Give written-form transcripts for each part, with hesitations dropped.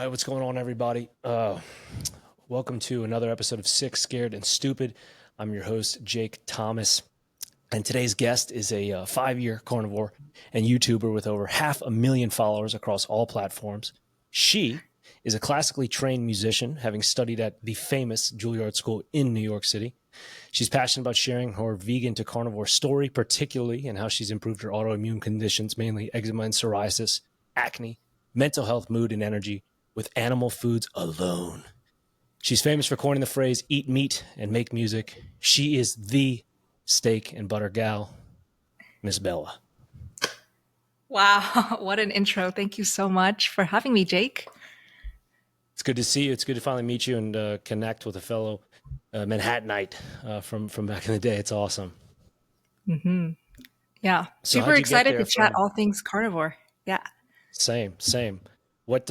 right, what's going on, everybody? Welcome to another episode of Sick, Scared, and Stupid. I'm your host, Jake Thomas, and today's guest is a 5-year carnivore and YouTuber with over 500,000 followers across all platforms. She is a classically trained musician, having studied at the famous Juilliard School in New York City. She's passionate about sharing her vegan to carnivore story, particularly in how she's improved her autoimmune conditions, mainly eczema and psoriasis, acne, mental health, mood, and energy with animal foods alone. She's famous for coining the phrase, eat meat and make music. She is the steak and butter gal, Miss Bella. Wow, what an intro. Thank you so much for having me, Jake. It's good to see you. It's good to finally meet you and connect with a fellow Manhattanite from back in the day. It's awesome. Mm-hmm. Yeah, So super how'd you get excited there to chat from? all things carnivore. Yeah. Same. What,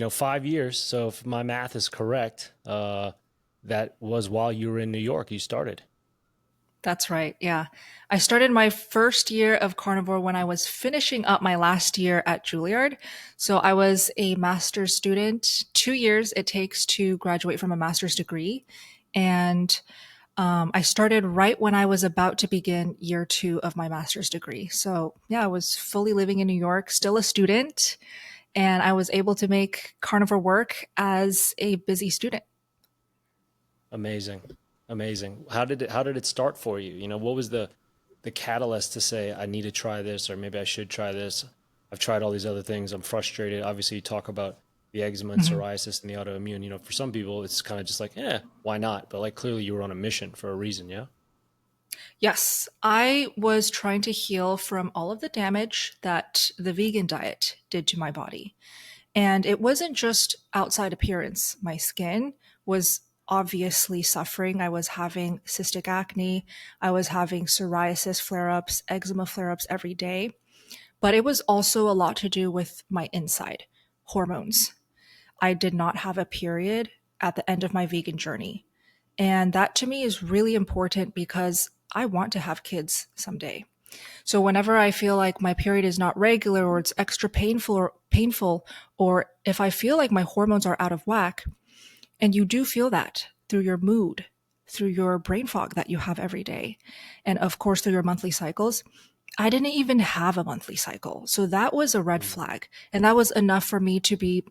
5 years. So if my math is correct, that was while you were in New York, you started. That's right. Yeah. I started my first year of carnivore when I was finishing up my last year at Juilliard. So I was a master's student, 2 years it takes to graduate from a master's degree. And I started right when I was about to begin year 2 of my master's degree. So yeah, I was fully living in New York, still a student, and I was able to make carnivore work as a busy student. Amazing. How did it start for you? What was the catalyst to say I need to try this, or maybe I should try this? I've tried all these other things. I'm frustrated. Obviously, you talk about the eczema and Mhm. psoriasis and the autoimmune. For some people, it's kind of just like, why not? But like clearly you were on a mission for a reason, yeah? Yes, I was trying to heal from all of the damage that the vegan diet did to my body. And it wasn't just outside appearance. My skin was obviously suffering. I was having cystic acne. I was having psoriasis flare ups, eczema flare ups every day. But it was also a lot to do with my inside hormones. I did not have a period at the end of my vegan journey. And that to me is really important because I want to have kids someday. So whenever I feel like my period is not regular or it's extra painful, or if I feel like my hormones are out of whack, and you do feel that through your mood, through your brain fog that you have every day, and of course through your monthly cycles, I didn't even have a monthly cycle. So that was a red Mm. flag. And that was enough for me to be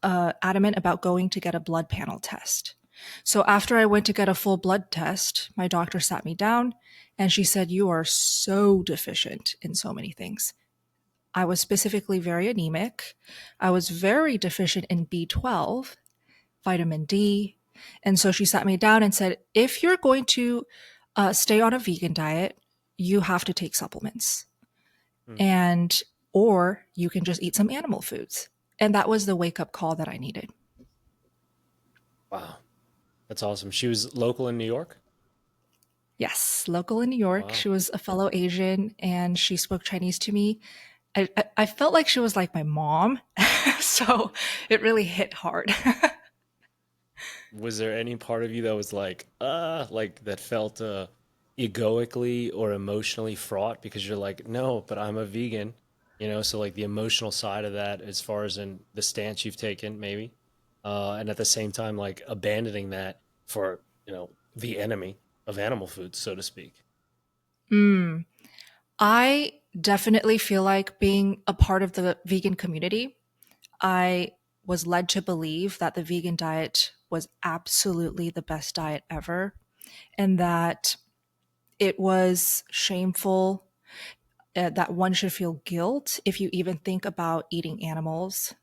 adamant about going to get a blood panel test. So after I went to get a full blood test, my doctor sat me down and she said, "You are so deficient in so many things." I was specifically very anemic. I was very deficient in B12, vitamin D. And so she sat me down and said, "If you're going to stay on a vegan diet, you have to take supplements. Mm. And or you can just eat some animal foods." And that was the wake up call that I needed. Wow. That's awesome. She was local in New York? Yes, local in New York. Wow. She was a fellow Asian and she spoke Chinese to me. I felt like she was like my mom. So it really hit hard. Was there any part of you that was like that felt egoically or emotionally fraught because you're like, no, but I'm a vegan, so like the emotional side of that as far as in the stance you've taken, maybe, and at the same time, like abandoning that for, the enemy of animal foods, so to speak. Mm. I definitely feel like being a part of the vegan community, I was led to believe that the vegan diet was absolutely the best diet ever and that it was shameful, that one should feel guilt if you even think about eating animals,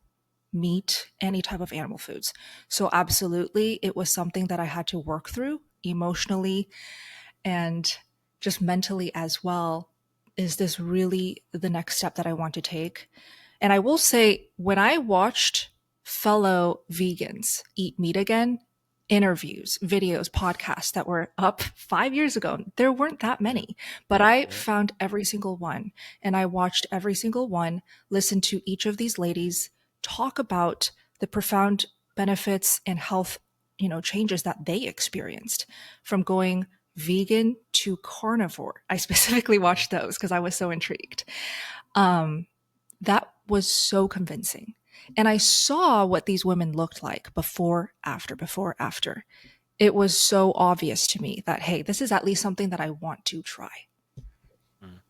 meat, any type of animal foods. So, absolutely, it was something that I had to work through emotionally and just mentally as well. Is this really the next step that I want to take? And I will say, when I watched fellow vegans eat meat again, interviews, videos, podcasts that were up 5 years ago, there weren't that Yeah, many, but I yeah. found every single one and I watched every single one, listened to each of these ladies talk about the profound benefits and health, changes that they experienced from going vegan to carnivore. I specifically watched those because I was so intrigued. Um, that was so convincing. And I saw what these women looked like before, after. It was so obvious to me that, hey, this is at least something that I want to try. Mm.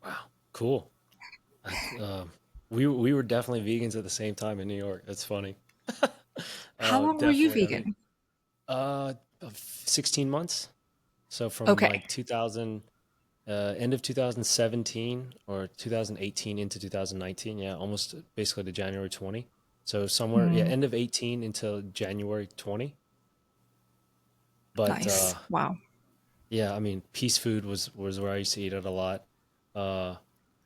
Wow, cool. I, we were definitely vegans at the same time in New York. That's funny. How long were you Definitely. I mean, vegan? uh, 16 months. So from Okay. like 2000, end of 2017 or 2018 into 2019. Yeah, almost basically to January 20. So somewhere, yeah, Mm, end of 18 until January 20. But nice. Wow. yeah, I mean, Peace Food was where I used to eat it a lot. Uh,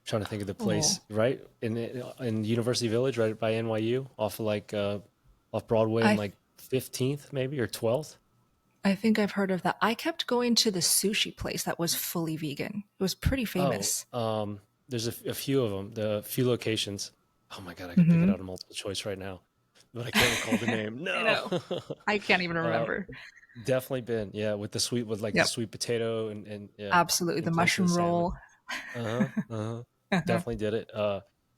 trying to think of the Oh, place, right in University Village, right by NYU, off of like off Broadway and I like 15th maybe or 12th. I think I've heard of that. I kept going to the sushi place that was fully vegan. It was pretty Oh, famous. there's a few of them, the few locations. Oh my God, I could pick it Hmm. out of multiple choice right now, but I can't recall the name. I No. know. I can't even uh, remember. Definitely been, yeah, with the sweet, with like the Yep. sweet potato and yeah, Absolutely. in The place of the mushroom salmon. roll. Uh-huh. Uh-huh. Uh-huh. Definitely did it.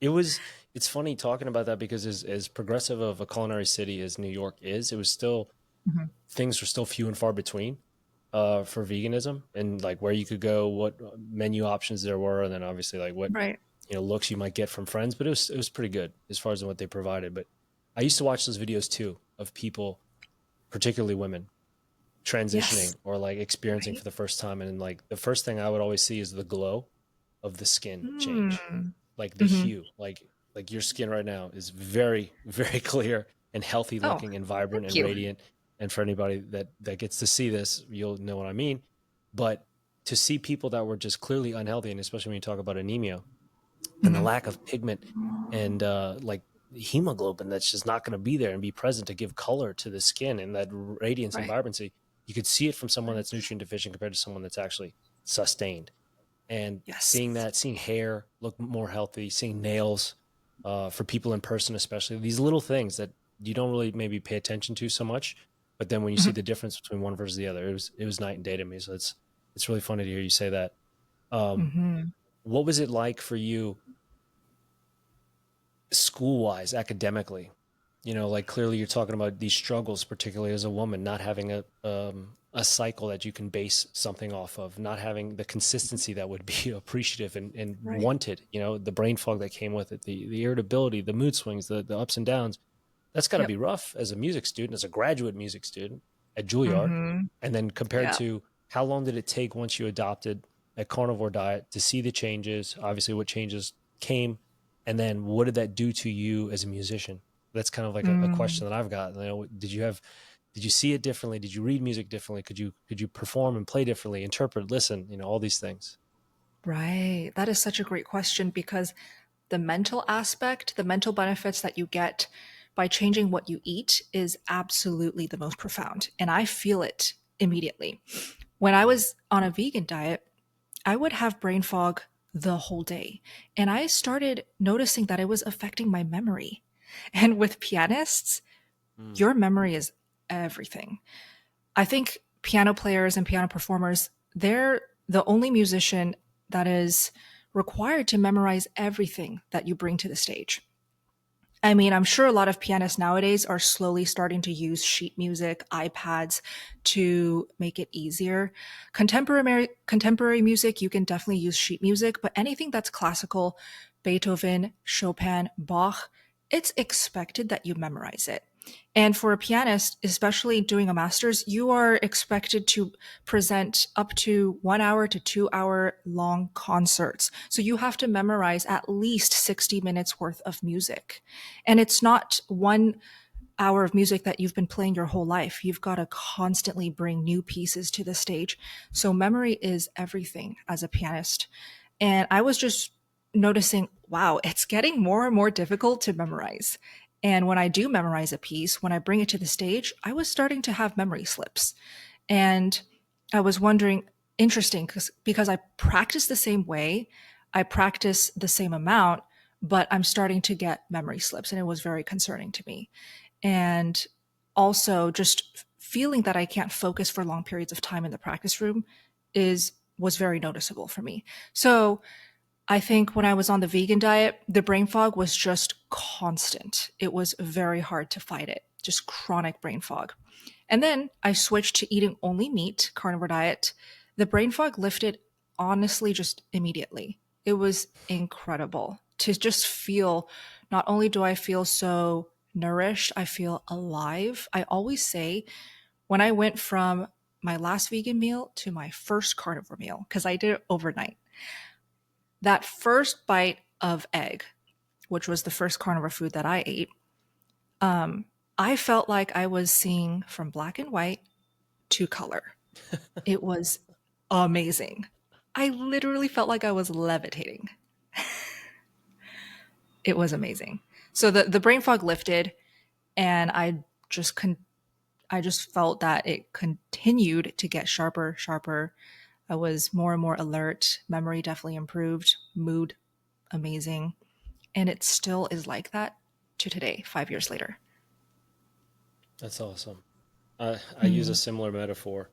It was it's funny talking about that because as progressive of a culinary city as New York is, it was still Mhm. things were still few and far between for veganism and like where you could go, what menu options there were, and then obviously like what Right. looks you might get from friends, but it was pretty good as far as what they provided. But I used to watch those videos too of people, particularly women, Yes. transitioning or like experiencing Right. for the first time, and like the first thing I would always see is the glow of the skin change, Mm. like the Hmm. hue, like your skin right now is very very clear and healthy Oh, looking and vibrant thank and you. radiant. And for anybody that gets to see this, you'll know what I mean. But to see people that were just clearly unhealthy, and especially when you talk about anemia and the Hmm. lack of pigment and like hemoglobin that's just not going to be there and be present to give color to the skin and that radiance and Right. vibrancy, you could see it from someone Right. that's nutrient deficient compared to someone that's actually sustained. And Yes. seeing that, seeing hair look more healthy, seeing nails for people in person, especially these little things that you don't really maybe pay attention to so much, but then when you see Hmm. the difference between one versus the other, it was night and day to me. So it's really funny to hear you say that. Um, Hmm. what was it like for you school wise, academically? Like clearly you're talking about these struggles, particularly as a woman, not having a cycle that you can base something off of, not having the consistency that would be appreciative and Right. wanted, the brain fog that came with it, the irritability, the mood swings, the ups and downs. That's got to Yep. be rough as a music student, as a graduate music student at Juilliard. Hmm. And then compared Yeah. to how long did it take once you adopted a carnivore diet to see the changes, obviously what changes came, and then what did that do to you as a musician? That's kind of like a Mm. question that I've got. Did you see it differently? Did you read music differently? Could you perform and play differently, interpret, listen, all these things? Right. That is such a great question because the mental aspect, the mental benefits that you get by changing what you eat is absolutely the most profound. And I feel it immediately. When I Mm, was on a vegan diet, I would have brain fog the whole day. And I started noticing that it was affecting my memory. And with pianists, mm, your memory is everything. I think piano players and piano performers, they're the only musician that is required to memorize everything that you bring to the stage. I mean, I'm sure a lot of pianists nowadays are slowly starting to use sheet music, iPads to make it easier. Contemporary music, you can definitely use sheet music, but anything that's classical, Beethoven, Chopin, Bach, it's expected that you memorize it. And for a pianist, especially doing a master's, you are expected to present up to 1 hour to 2 hour long concerts. So you have to memorize at least 60 minutes worth of music. And it's not 1 hour of music that you've been playing your whole life. You've got to constantly bring new pieces to the stage. So memory is everything as a pianist. And I was just noticing, wow, it's getting more and more difficult to memorize. And when I do memorize a piece, when I bring it to the stage, I was starting to have memory slips. And I was wondering, interesting, because I practice the same way, I practice the same amount, but I'm starting to get memory slips. And it was very concerning to me. And also just feeling that I can't focus for long periods of time in the practice room is was very noticeable for me. So I think when I was on the vegan diet, the brain fog was just constant. It was very hard to fight it, just chronic brain fog. And then I switched to eating only meat, carnivore diet. The brain fog lifted honestly just immediately. It was incredible to just feel, not only do I feel so nourished, I feel alive. I always say when I went from my last vegan meal to my first carnivore meal, because I did it overnight, that first bite of egg, which was the first carnivore food that I ate, um, I felt like I was seeing from black and white to color. It was amazing. I literally felt like I was levitating. It was amazing. So the brain fog lifted, and I just felt that it continued to get sharper, sharper. I was more and more alert. Memory definitely improved. Mood amazing. And it still is like that to today, 5 years later. That's awesome. I use a Mm. similar metaphor,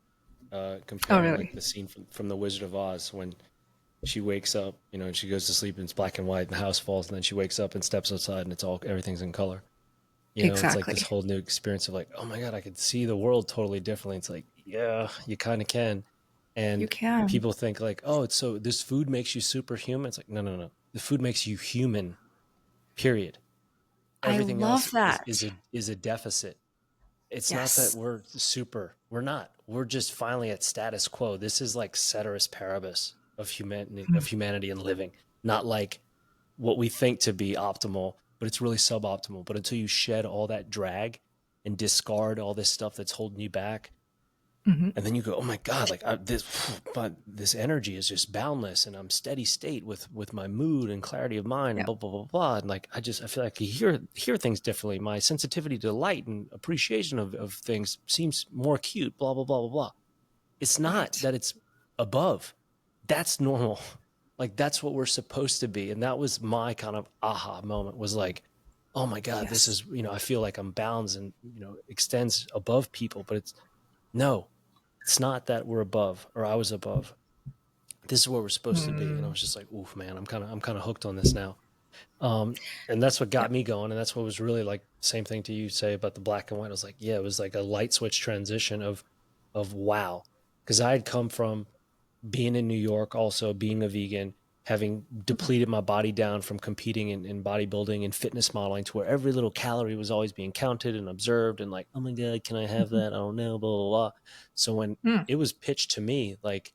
Oh, comparing like really? the scene from The Wizard of Oz when she wakes up, and she goes to sleep and it's black and white and the house falls, and then she wakes up and steps outside and everything's in color. It's like this Exactly. whole new experience of like, oh my God, I could see the world totally differently. It's like, yeah, you kind of can. You And can. people think like, oh, it's so this food makes you superhuman. It's like, no, no, no. The food makes you human, period. I Everything else love is that. is a is a deficit. It's not that Yes. we're super. We're not. We're just finally at status quo. This is like ceteris paribus Mm. of humanity and living, not like what we think to be optimal, but it's really suboptimal. But until you shed all that drag and discard all this stuff that's holding you back, Hmm. and then you go, oh my God, like but this energy is just boundless, and I'm steady state with my mood and clarity of mind, and Yeah. blah blah blah blah. And like I feel like I hear things differently. My sensitivity to light and appreciation of things seems more acute. Blah blah blah blah blah. It's not Right. that it's above. That's normal. Like that's what we're supposed to be. And that was my kind of aha moment, was like, oh my God, this Yes. is, I feel like I'm bounds and, extends above people, but it's no, it's not that we're above or I was above. This is where we're supposed to be. And I Mm. was just like, oof, man, I'm kind of hooked on this now. And that's what Yeah. got me going. And that's what was really like same thing to you say about the black and white. I was like, yeah, it was like a light switch transition of wow. Cause I had come from being in New York, also being a vegan, having depleted my body down from competing in bodybuilding and fitness modeling, to where every little calorie was always being counted and observed, and like, oh my God, can I have Mhm. that? I don't know, blah, blah, blah. So when Mm. it was pitched to me, like,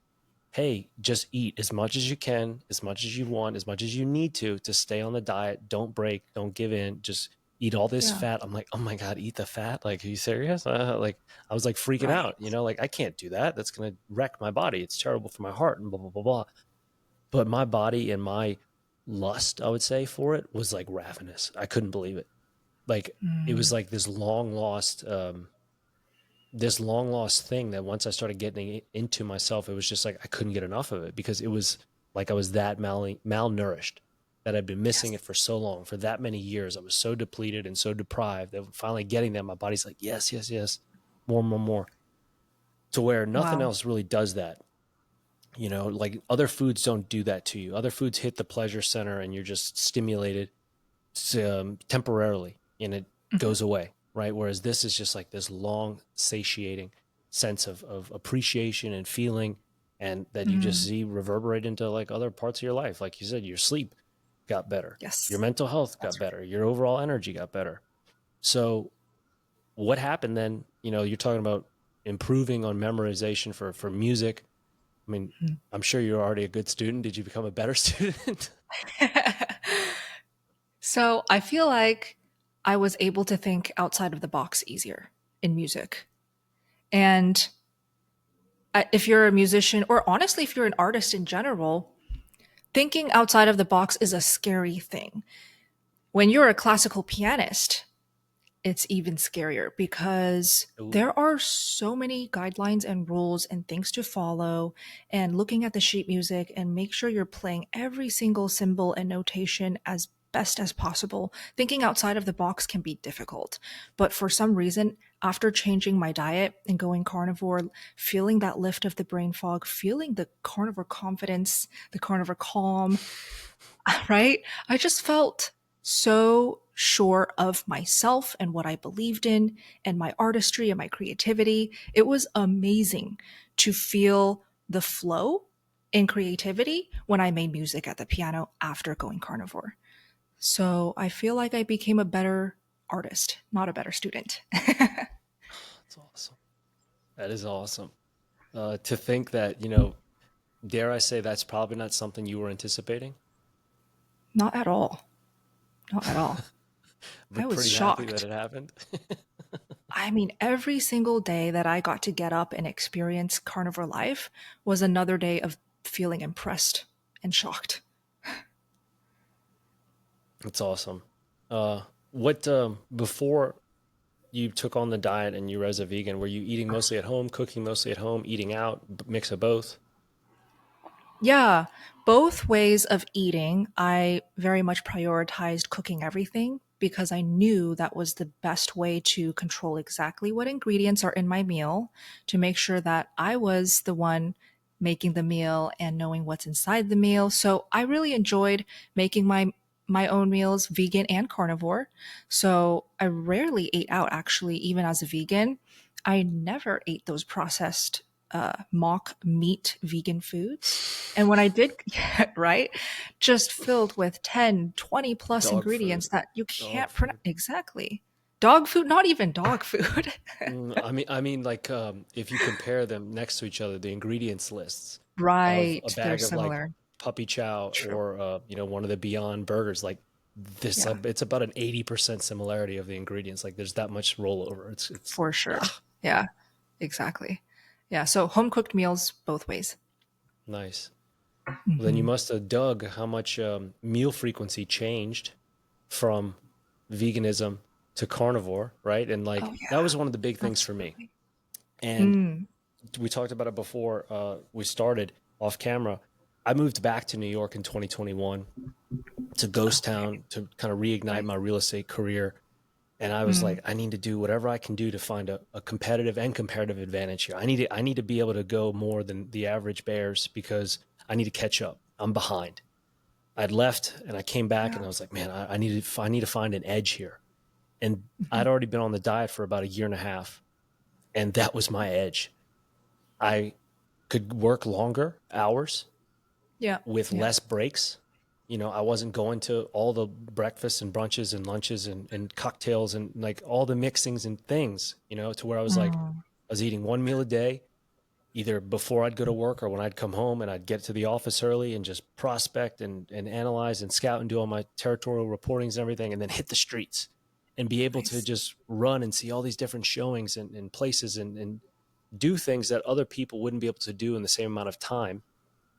hey, just eat as much as you can, as much as you want, as much as you need to stay on the diet. Don't break, don't give in, just eat all this Yeah. fat. I'm like, oh my God, eat the fat? Like, are you serious? Like, I was like freaking Right. out, like I can't do that. That's going to wreck my body. It's terrible for my heart and blah, blah, blah, blah. But my body and my lust, I would say, for it was like ravenous. I couldn't believe it. Like, it was Mm. like this long lost thing that once I started getting into myself, it was just like I couldn't get enough of it, because it was like I was that malnourished, that I'd been missing Yes. it for so long, for that many years. I was so depleted and so deprived that finally getting that, my body's like, yes, yes, yes, more, more, more, to where nothing Wow. else really does that. Like other foods don't do that to you. Other foods hit the pleasure center and you're just stimulated temporarily, and it Mhm. goes away, right? Whereas this is just like this long, satiating sense of appreciation and feeling, and that you just Mm. see reverberate into like other parts of your life. Like you said, your sleep got better, your Yes. mental health got That's right. better, your overall energy got better. So what happened then? You're talking about improving on memorization for music. I mean, Mm. I'm sure you're already a good student. Did you become a better student? So I feel like I was able to think outside of the box easier in music. And if you're a musician, or honestly, if you're an artist in general, thinking outside of the box is a scary thing. When you're a classical pianist, it's even scarier because Ooh. there are so many guidelines and rules and things to follow, and looking at the sheet music and make sure you're playing every single symbol and notation as best as possible. Thinking outside of the box can be difficult, but for some reason after changing my diet and going carnivore, feeling that lift of the brain fog, feeling the carnivore confidence, the carnivore calm, right? I just felt so sure of myself and what I believed in and my artistry and my creativity. It was amazing to feel the flow in creativity when I made music at the piano after going carnivore. So I feel like I became a better artist, not a better student. That's awesome. That is awesome. To think that, dare I say that's probably not something you were anticipating, Not at all. Not at all. I but was pretty happy that shocked. it happened. I mean, every single day that I got to get up and experience carnivore life was another day of feeling impressed and shocked. That's awesome. What before you took on the diet and you were as a vegan, were you eating mostly at home, cooking mostly at home, eating out, mix of both? Yeah, both ways of eating, I very much prioritized cooking everything because I knew that was the best way to control exactly what ingredients are in my meal to make sure that I was the one making the meal and knowing what's inside the meal. So I really enjoyed making my own meals, vegan and carnivore. So I rarely ate out actually, even as a vegan. I never ate those processed mock meat vegan foods. And when I did get right, just filled with 10, 20 plus Dog ingredients food. that you Dog can't pronounce. food. Exactly. Dog food, not even dog food. I mean, like if you compare them next to each other, the ingredients lists of a Right. They're bag of like similar. puppy chow True. or one of the Beyond burgers, like this, Yeah, it's about an 80% similarity of the ingredients. Like there's that much rollover. It's for sure. ah, Yeah, exactly. Yeah. So home cooked meals both ways. nice. Well, then you Hmm. must have dug how much meal frequency changed from veganism to carnivore, right? And like Oh, that yeah, was one of the big things for me. absolutely. And Mm. we talked about it before we started off camera. I moved back to New York in 2021 to Ghost Okay. Town to kind of reignite Right. my real estate career. And I was like, Mm. I need to do whatever I can do to find a competitive and comparative advantage here. I need to be able to go more than the average bears because I need to catch up. I'm behind. I'd left and I came back and Yeah. I was like, man, I need to find an edge here. And Mhm. I'd already been on the diet for about a year and a half, and that was my edge. I could work longer hours Yeah. with Yeah. less breaks. I wasn't going to all the breakfasts and brunches and lunches and cocktails and like all the mixings and things, to where I was like, Mm. I was eating one meal a day, either before I'd go to work or when I'd come home, and I'd get to the office early and just prospect and analyze and scout and do all my territorial reportings and everything, and then hit the streets and be able to Nice. just run and see all these different showings and places and do things that other people wouldn't be able to do in the same amount of time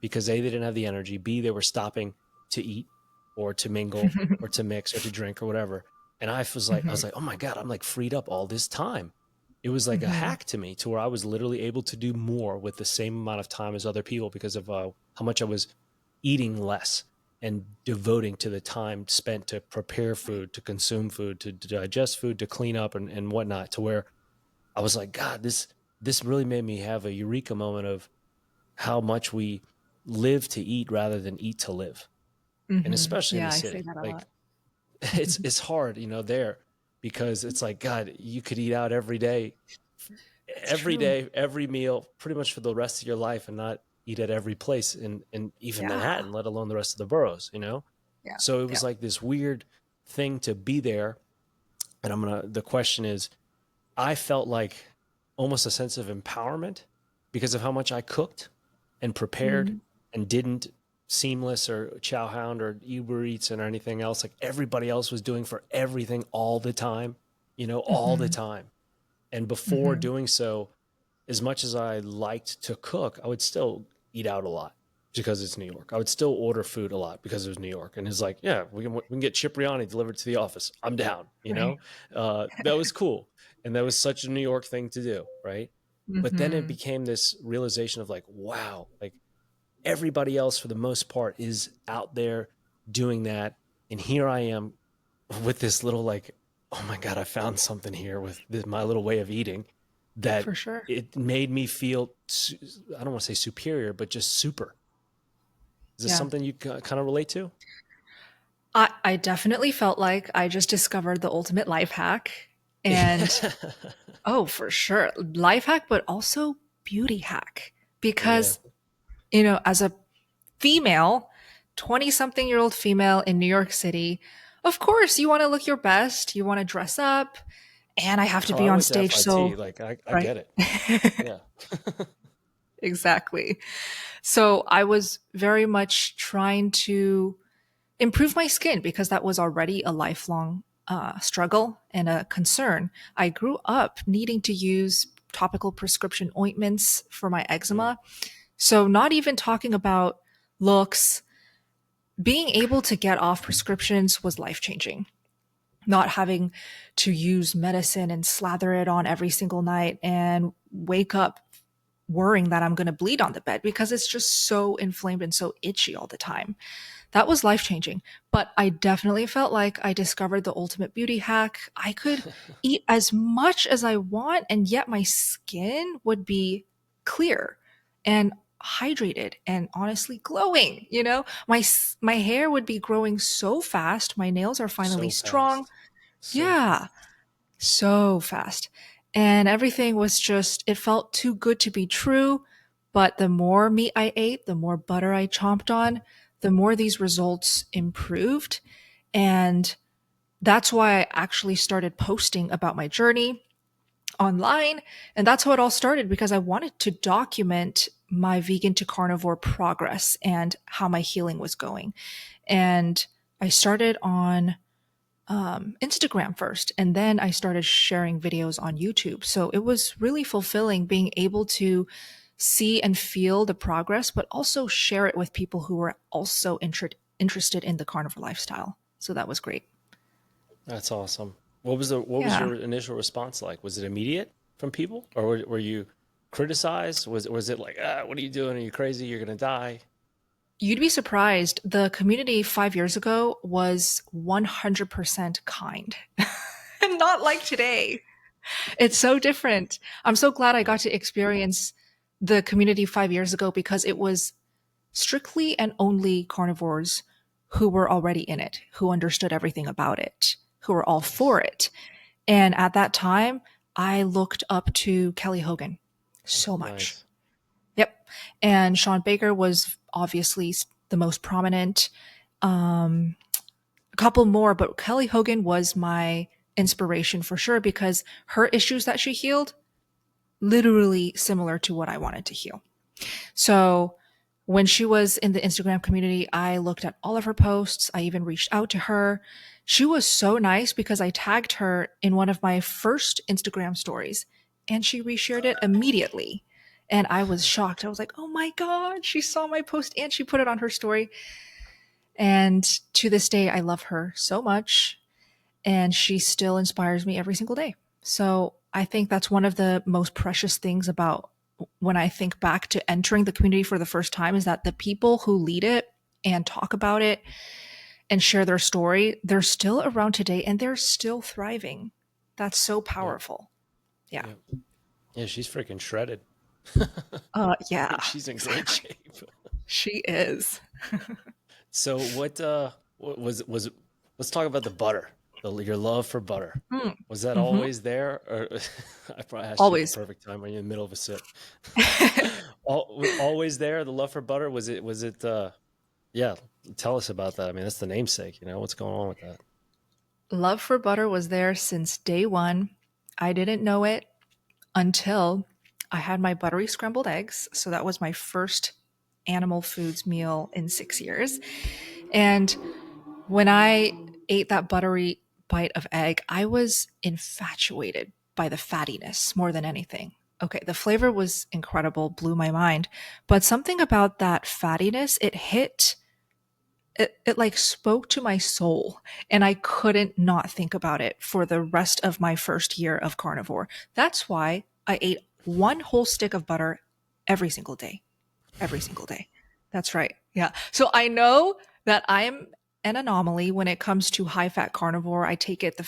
because A, they didn't have the energy, B, they were stopping to eat or to mingle or to mix or to drink or whatever. And I was Mhm. like, oh my God, I'm like freed up all this time. It was like a Mhm. hack to me to where I was literally able to do more with the same amount of time as other people because of how much I was eating less and devoting to the time spent to prepare Right. food, to consume food, to digest food, to clean up and whatnot, to where I was like, God, this really made me have a eureka moment of how much we live to eat rather than eat to live. And Mhm. especially in Yeah, the I say city. that a Like lot. it's hard, there because it's like, God, you could eat out It's true. every meal, pretty much for the rest of your life and not eat at every place in even Yeah. Manhattan, let alone the rest of the boroughs. Yeah. So it Yeah. was like this weird thing to be there. And the question is, I felt like almost a sense of empowerment because of how much I cooked and prepared Mm. and didn't Seamless or Chowhound or Uber Eats and anything else like everybody else was doing for everything all the time, all the Mhm. time. And before Mhm. doing so, as much as I liked to cook, I would still eat out a lot because it's New York. I would still order food a lot because it was New York. And it's like, yeah, we can get Cipriani delivered to the office. I'm down, Right. That was cool. And that was such a New York thing to do, right? But then it Mhm. became this realization of like, wow, like everybody else for the most part is out there doing that. And here I am with this little like oh my God, I found something here with my little way of eating that For sure. it made me feel, I don't want to say superior, but just super. Is this Yeah. something you kind of relate to? I definitely felt like I just discovered the ultimate life hack. And oh, for sure. Life hack, but also beauty hack. Yeah. Because, as a female, 20 something year old female in New York City, of course, you want to look your best. You want to dress up. And I have to Oh, be I on went to stage. FIT. So, Like, I right. get it. Yeah. Exactly. So I was very much trying to improve my skin because that was already a lifelong struggle and a concern. I grew up needing to use topical prescription ointments for my Mm. eczema. So, not even talking about looks, being able to get off prescriptions was life changing. Not having to use medicine and slather it on every single night and wake up worrying that I'm going to bleed on the bed because it's just so inflamed and so itchy all the time. That was life changing. But I definitely felt like I discovered the ultimate beauty hack. I could eat as much as I want, and yet my skin would be clear and hydrated and honestly glowing. My hair would be growing so fast. My nails are finally So strong. fast. So Yeah, fast. so fast. And everything was just, it felt too good to be true. But the more meat I ate, the more butter I chomped on, the more these results improved. And that's why I actually started posting about my journey online. And that's how it all started because I wanted to document my vegan to carnivore progress and how my healing was going. And I started on Instagram first, and then I started sharing videos on YouTube. So it was really fulfilling being able to see and feel the progress, but also share it with people who were also interested in the carnivore lifestyle. So that was great. That's awesome. What was Yeah. your initial response like? Was it immediate from people, or were you criticized? Was it like, what are you doing? Are you crazy? You're gonna die? You'd be surprised. The community 5 years ago was 100% kind and not like today. It's so different. I'm so glad I Yeah. got to experience the community 5 years ago because it was strictly and only carnivores who were already in it, who understood everything about it, who were all for Nice. it. And at that time, I looked up to Kelly Hogan so much. Nice. Yep. And Sean Baker was obviously the most prominent. Um, a couple more, but Kelly Hogan was my inspiration for sure because her issues that she healed literally similar to what I wanted to heal. So when she was in the Instagram community, I looked at all of her posts. I even reached out to her. She was so nice because I tagged her in one of my first Instagram stories and she reshared it immediately. And I was shocked. I was like, oh my God, she saw my post and she put it on her story. And to this day, I love her so much. And she still inspires me every single day. So I think that's one of the most precious things about when I think back to entering the community for the first time is that the people who lead it and talk about it and share their story, they're still around today and they're still thriving. That's so Yep. powerful. Yeah. Yep. Yeah. She's freaking shredded. Yeah, She's in great exactly. shape. She is. So what was let's talk about the butter. Your love for butter. Mm. Was that Hmm. always there? Or I probably asked you at the Always. perfect time when you're in the middle of a sip. Always there, the love for butter? Was it yeah, tell us about that. I mean, that's the namesake, what's going on with that? Love for butter was there since day one. I didn't know it until I had my buttery scrambled eggs. So that was my first animal foods meal in 6 years. And when I ate that buttery bite of egg, I was infatuated by the fattiness more than anything. Okay, the flavor was incredible, blew my mind, but something about that fattiness, it like spoke to my soul and I couldn't not think about it for the rest of my first year of carnivore. That's why I ate one whole stick of butter every single day. Every single day. That's right. Yeah. So I know that I'm an anomaly when it comes to high fat carnivore. I take it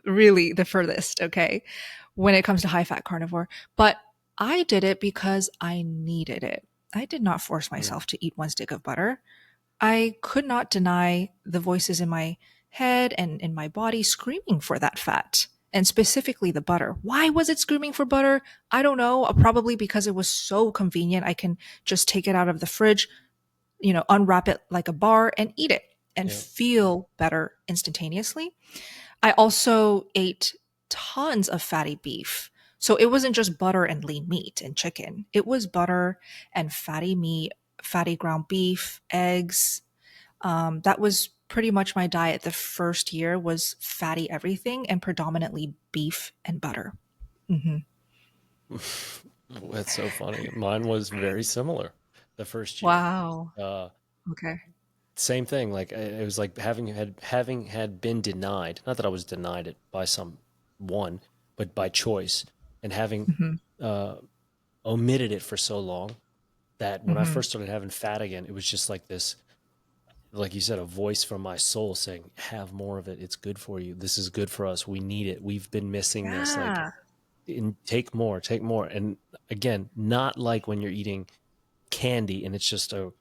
really the furthest, okay? When it comes to high fat carnivore, but I did it because I needed it. I did not force Mm. myself to eat one stick of butter. I could not deny the voices in my head and in my body screaming for that fat, and specifically the butter. Why was it screaming for butter? I don't know. Probably because it was so convenient. I can just take it out of the fridge, unwrap it like a bar and eat it and Yeah. feel better instantaneously. I also ate tons of fatty beef. So it wasn't just butter and lean meat and chicken. It was butter and fatty meat, fatty ground beef, eggs. That was pretty much my diet the first year was fatty everything and predominantly beef and butter. Hmm. That's so funny. Mine was very similar the first year. Wow. Uh, Okay. Same thing. Like it was like having had been denied. Not that I was denied it by someone, but by choice, and having Hmm. uh, omitted it for so long that when I Hmm. first started having fat again, it was just like this, like you said, a voice from my soul saying, "Have more of it. It's good for you. This is good for us. We need it. We've been missing this. Like, Yeah. take more, take more." And again, not like when you're eating candy and it's just a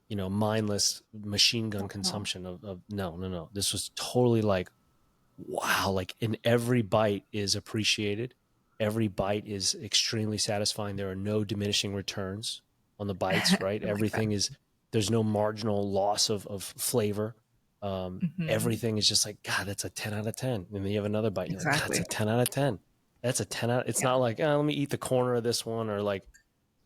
mindless machine gun No. consumption of no, no, no. This was totally like, wow, like in every bite is appreciated. Every bite is extremely satisfying. There are no diminishing returns on the bites, right? I like that. Everything is, there's no marginal loss of flavor. Hmm. Everything is just like, God, that's a 10 out of 10. And then you have another bite and you're like, God, it's Exactly. a 10 out of 10. That's a 10 out. It's Yep. not like, oh, let me eat the corner of this one or like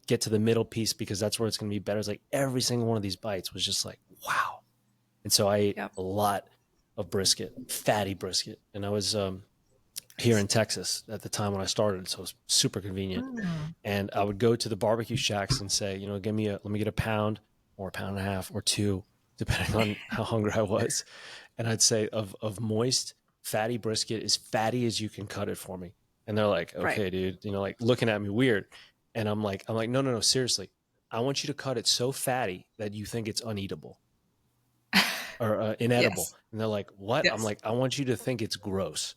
get to the middle piece because that's where it's going to be better. It's like every single one of these bites was just like, wow. And so I ate Yep. a lot of brisket, fatty brisket. And I was here Nice. in Texas at the time when I started, so it was super convenient. Mm. And I would go to the barbecue shacks and say, let me get a pound or a pound and a half or two, depending on how hungry I was. And I'd say of moist, fatty brisket, as fatty as you can cut it for me. And they're like, Right. okay, dude, like looking at me weird. And I'm like, no, no, no, seriously. I want you to cut it so fatty that you think it's uneatable or inedible. Yes. And they're like, what? I'm Yes. like, I want you to think it's gross.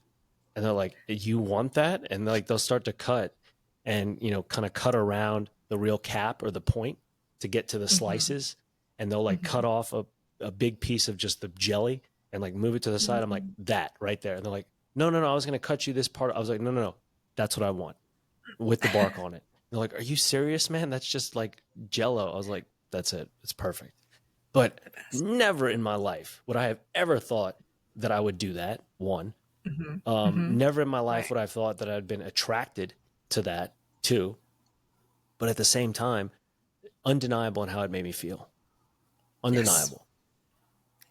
And they're like, you want that? And like, they'll start to cut and, kind of cut around the real cap or the point to get to the Hmm. slices. And they'll like Hmm. cut off a big piece of just the jelly and like move it to the side. I'm like, Mm. that right there. And they're like, no, no, no, I was going to cut you this part. I was like, no, no, no, that's what I want with the bark on it. They're like, are you serious, man? That's just like jello. I was like, that's it. It's perfect. But The best. never in my life would I have ever thought that I would do that. One, Hmm. Hmm. never in my life Right. would I have thought that I'd been attracted to that. Two, but at the same time, undeniable in how it made me feel. Yes. Undeniable.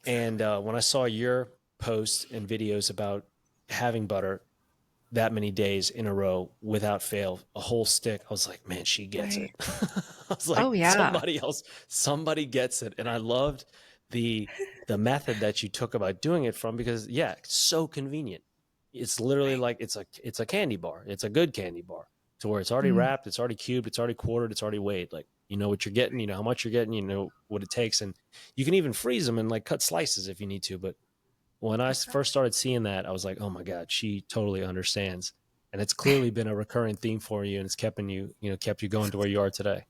And Exactly. when I saw your posts and videos about having butter that many days in a row without fail, a whole stick, I was like, man, she gets it. Right. I was like, Oh yeah. somebody gets it. And I loved the the method that you took about doing it from because yeah, it's so convenient. It's literally Right. like it's a candy bar. It's a good candy bar to where it's already Mm. wrapped, it's already cubed, it's already quartered, it's already weighed. Like you know what you're getting, you know how much you're getting, you know what it takes, and you can even freeze them and like cut slices if you need to. But when I first Exactly. started seeing that, I was like, oh my God, she totally understands. And it's clearly been a recurring theme for you and it's kept you going to where you are today.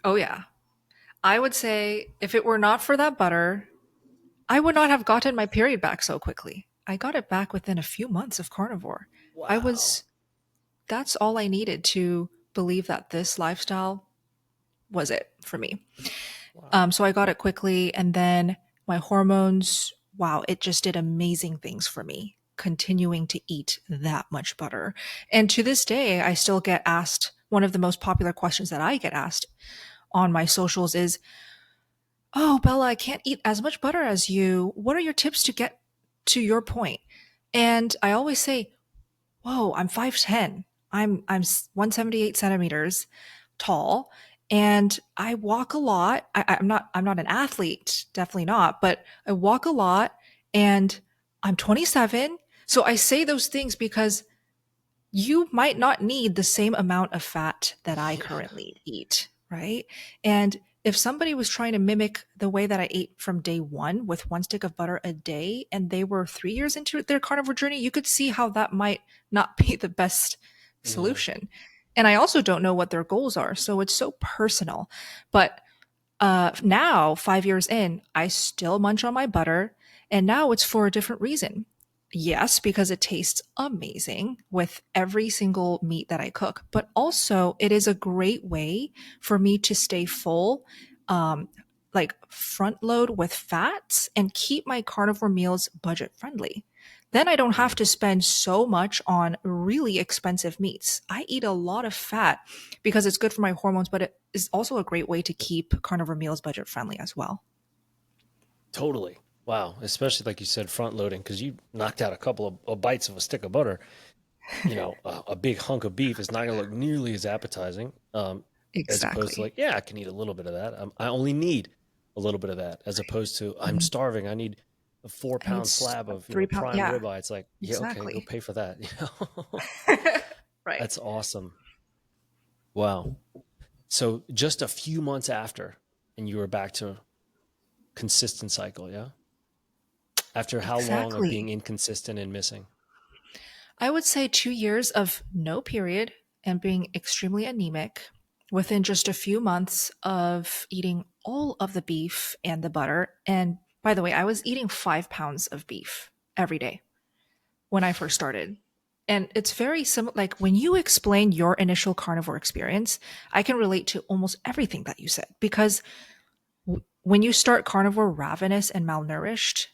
Oh yeah. I would say if it were not for that butter, I would not have gotten my period back so quickly. I got it back within a few months of carnivore. I Wow. was That's all I needed to believe that this lifestyle was it for me. Wow. So I got it quickly, and then my hormones, wow, it just did amazing things for me, continuing to eat that much butter. And to this day, I still get asked one of the most popular questions that I get asked on my socials is, oh, Bella, I can't eat as much butter as you. What are your tips to get to your point? And I always say, whoa, I'm 5'10". I'm 178 centimeters tall, and I walk a lot. I'm not an athlete, definitely not, but I walk a lot, and I'm 27. So I say those things because you might not need the same amount of fat that I Yeah. currently eat. right? And if somebody was trying to mimic the way that I ate from day one with one stick of butter a day, and they were 3 years into their carnivore journey, you could see how that might not be the best Yeah. solution. And I also don't know what their goals are. So it's so personal. But now, 5 years in, I still munch on my butter, and now it's for a different reason. Yes, because it tastes amazing with every single meat that I cook, but also it is a great way for me to stay full, um, like front load with fats and keep my carnivore meals budget friendly. Then I don't have Mm. to spend so much on really expensive meats. I eat a lot of fat because it's good for my hormones, but it is also a great way to keep carnivore meals budget friendly as well. Totally. Wow. Especially like you said, front loading, because you knocked out a couple of bites of a stick of butter. A big hunk of beef is not going to look nearly as appetizing, as opposed to Exactly. like, yeah, I can eat a little bit of that. I only need a little bit of that, as opposed to I'm Mhm. starving. I need a four I need pound slab a of, 3 pound. prime Yeah, ribeye. It's like, yeah, okay, go exactly. pay for that. Right. That's awesome. Wow. So just a few months after, and you were back to consistent cycle, yeah? After how long of being Exactly. inconsistent and missing? I would say 2 years of no period and being extremely anemic within just a few months of eating all of the beef and the butter. And by the way, I was eating 5 pounds of beef every day when I first started. And it's very similar. Like when you explain your initial carnivore experience, I can relate to almost everything that you said because when you start carnivore ravenous and malnourished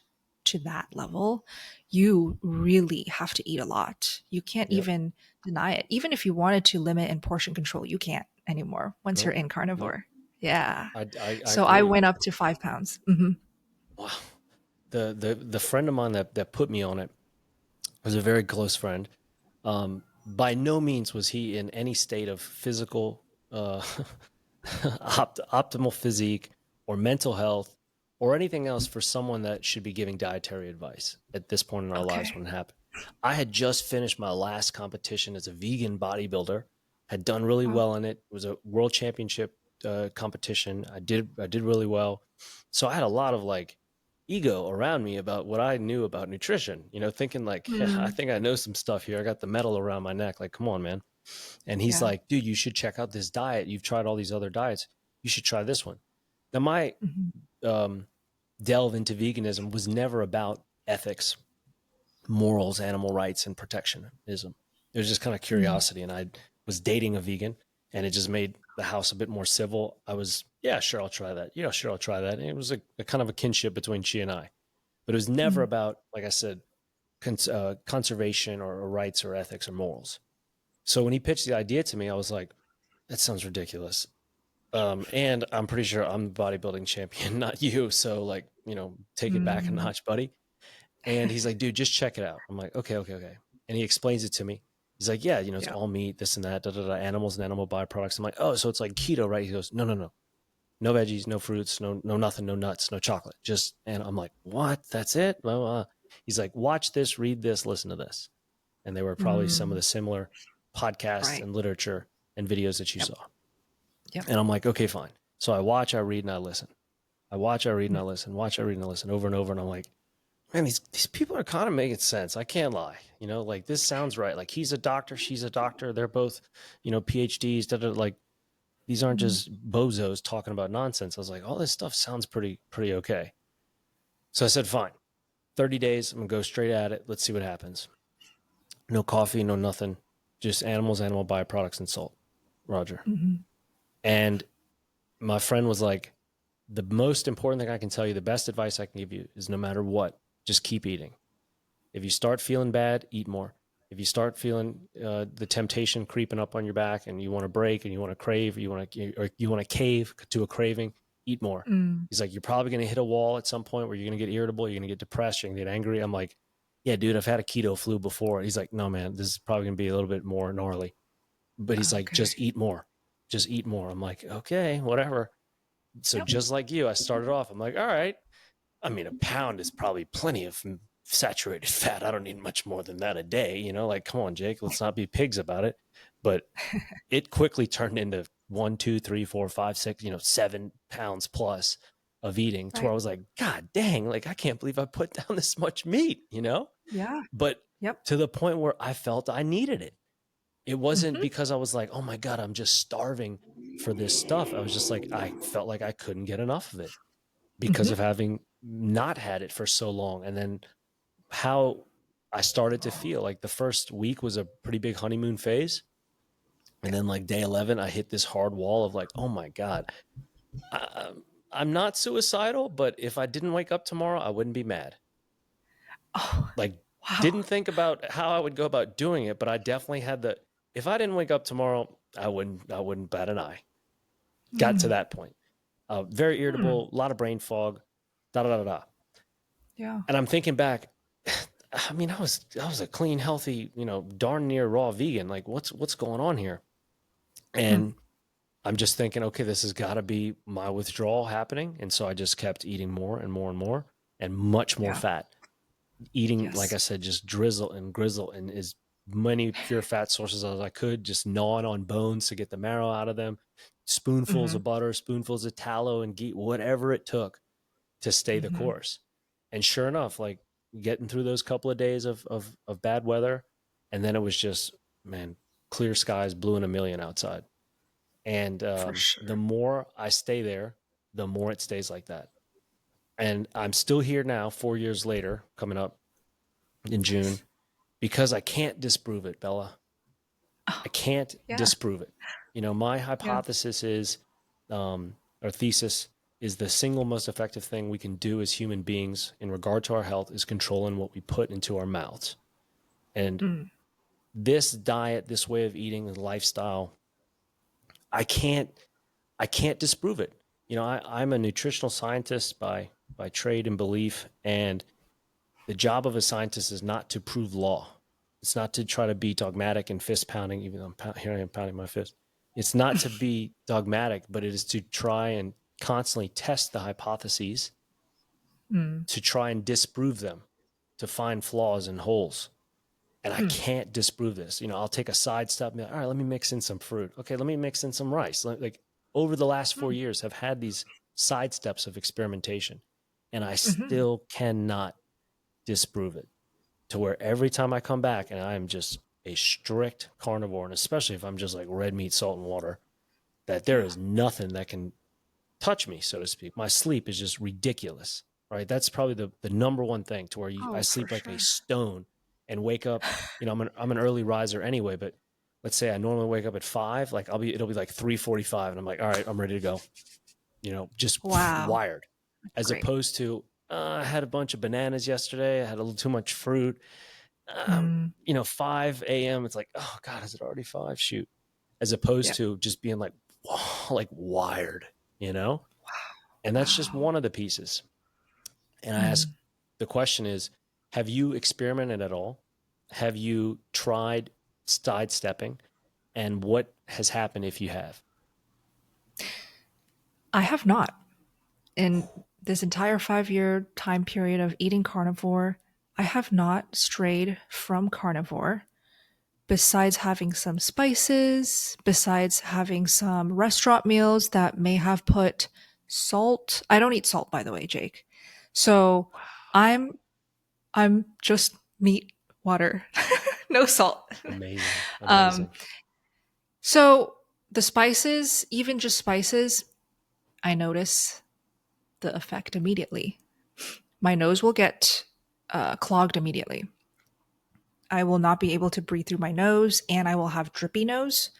to that level, you really have to eat a lot. You can't Yep. even deny it. Even if you wanted to limit and portion control, you can't anymore once you're Nope. in Nope. carnivore. Yeah. I So I agree. went up to 5 pounds. Hmm. Wow. The friend of mine that put me on it was a very close friend. By no means was he in any state of physical optimal physique or mental health or anything else for someone that should be giving dietary advice at this point in our lives Okay. when it happened. I had just finished my last competition as a vegan bodybuilder, had done really Wow. well in it. It was a world championship competition. I did really well. So I had a lot of like ego around me about what I knew about nutrition, thinking like, yeah, I Mm, think I know some stuff here. I got the medal around my neck. Like, come on, man. And he's yeah. like, dude, you should check out this diet. You've tried all these other diets. You should try this one. Now, my Hmm. um, delve into veganism was never about ethics, morals, animal rights, and protectionism. It was just kind of Hmm. curiosity. And I was dating a vegan, and it just made the house a bit more civil. I was, yeah, sure, I'll try that. Yeah, sure, I'll try that. And it was a kind of a kinship between she and I. But it was never Hmm. about, like I said, conservation or rights or ethics or morals. So when he pitched the idea to me, I was like, that sounds ridiculous. And I'm pretty sure I'm the bodybuilding champion, not you. So like, take it back a Mm. notch, buddy. And he's like, dude, just check it out. I'm like, okay, okay, okay. And he explains it to me. He's like, yeah, it's Yeah. all meat, this and that, animals and animal byproducts. I'm like, oh, so it's like keto, right? He goes, no, no, no, no veggies, no fruits, no nothing, no nuts, no chocolate. Just, and I'm like, what? That's it? Well, he's like, watch this, read this, listen to this. And they were probably some of Mm. the similar podcasts Right. and literature and videos that you Yep. saw. Yep. And I'm like, okay, fine. So I watch, I read, and I listen. I watch, I read, and Mm. I listen. Watch, I read, and I listen over and over. And I'm like, man, these people are kind of making sense. I can't lie. Like this sounds right. Like he's a doctor, she's a doctor. They're both, PhDs. Like these aren't Mm. just bozos talking about nonsense. I was like, all this stuff sounds pretty okay. So I said, fine. 30 days. I'm gonna go straight at it. Let's see what happens. No coffee, no nothing. Just animals, animal byproducts, and salt. Roger. Mhm. And my friend was like, the most important thing I can tell you, the best advice I can give you is no matter what, just keep eating. If you start feeling bad, eat more. If you start feeling the temptation creeping up on your back and you want to break and you want to crave, or you want to cave to a craving, eat more. Mm. He's like, you're probably going to hit a wall at some point where you're going to get irritable, you're going to get depressed, you're going to get angry. I'm like, yeah, dude, I've had a keto flu before. He's like, no, man, this is probably going to be a little bit more gnarly. But he's like, Okay. just eat more. Just eat more. I'm like, okay, whatever. So Yep. just like you, I started off. I'm like, all right. I mean, a pound is probably plenty of saturated fat. I don't need much more than that a day. Like, come on, Jake, let's not be pigs about it. But it quickly turned into one, two, three, four, five, six, 7 pounds plus of eating, to where I Right. was like, God dang, like I can't believe I put down this much meat. Yeah. But Yep. to the point where I felt I needed it. It wasn't Hmm. because I was like, oh my God, I'm just starving for this stuff. I was just like, I felt like I couldn't get enough of it because Hmm. of having not had it for so long. And then how I started to feel like the first week was a pretty big honeymoon phase. And Yeah. then like day 11, I hit this hard wall of like, oh my God, I, I'm not suicidal, but if I didn't wake up tomorrow, I wouldn't be mad. Oh, Like, wow. didn't think about how I would go about doing it, but I definitely had if I didn't wake up tomorrow, I wouldn't bat an eye. Got to Mm. that point. Very Hmm. irritable, a lot of brain fog, da da da da. Yeah. And I'm thinking back, I mean, I was a clean, healthy, darn near raw vegan. Like, what's going on here? Hmm. And I'm just thinking, okay, this has got to be my withdrawal happening. And so I just kept eating more and more and more and much more Yeah. fat. Eating, like I Yes. said, just drizzle and grizzle and as many pure fat sources as I could, just gnawing on bones to get the marrow out of them, spoonfuls Hmm. of butter, spoonfuls of tallow and ghee, whatever it took to stay the Hmm. course. And sure enough, like getting through those couple of days of bad weather, and then it was just, man, clear skies, blue and a million outside. And For the sure. more I stay there, the more it stays like that. And I'm still here now, 4 years later, coming up in June, because I can't disprove it, Bella. Oh, I can't yeah. disprove it. My Yeah. hypothesis is, or thesis is, the single most effective thing we can do as human beings in regard to our health is controlling what we put into our mouths. And Mm. this diet, this way of eating, the lifestyle, I can't, I can't disprove it. I'm a nutritional scientist by trade and belief, and the job of a scientist is not to prove law. It's not to try to be dogmatic and fist pounding, even though here I am pounding my fist. It's not to be dogmatic, but it is to try and constantly test the hypotheses, Mm. to try and disprove them, to find flaws and holes. And I Mm. can't disprove this. I'll take a side step and be like, all right, let me mix in some fruit. Okay, let me mix in some rice. Like over the last 4 years, I've had these side steps of experimentation, and I Mm-hmm. still cannot disprove it, to where every time I come back and I am just a strict carnivore, and especially if I'm just like red meat, salt, and water, that there Yeah. is nothing that can touch me, so to speak. My sleep is just ridiculous. Right. That's probably the number one thing, to where I Oh, for sleep like a sure. stone and wake up. I'm an early riser anyway, but let's say I normally wake up at 5, like it'll be like 3:45 and I'm like, all right, I'm ready to go. Just Wow. wired, That's as great. opposed to, I had a bunch of bananas yesterday. I had a little too much fruit. 5 a.m. It's like, oh God, is it already 5? Shoot. As opposed Yeah. to just being like, like wired, you know? And that's just Wow. one of the pieces. And I ask, Mm. the question is, have you experimented at all? Have you tried sidestepping? And what has happened if you have? I have not. In this entire 5 year time period of eating carnivore, I have not strayed from carnivore besides having some spices, besides having some restaurant meals that may have put salt. I don't eat salt, by the way, Jake. So I'm I'm just meat, water, no salt. Amazing. um, Amazing. so the spices, even just spices, I notice the effect immediately. My nose will get clogged immediately. I will not be able to breathe through my nose, and I will have drippy nose.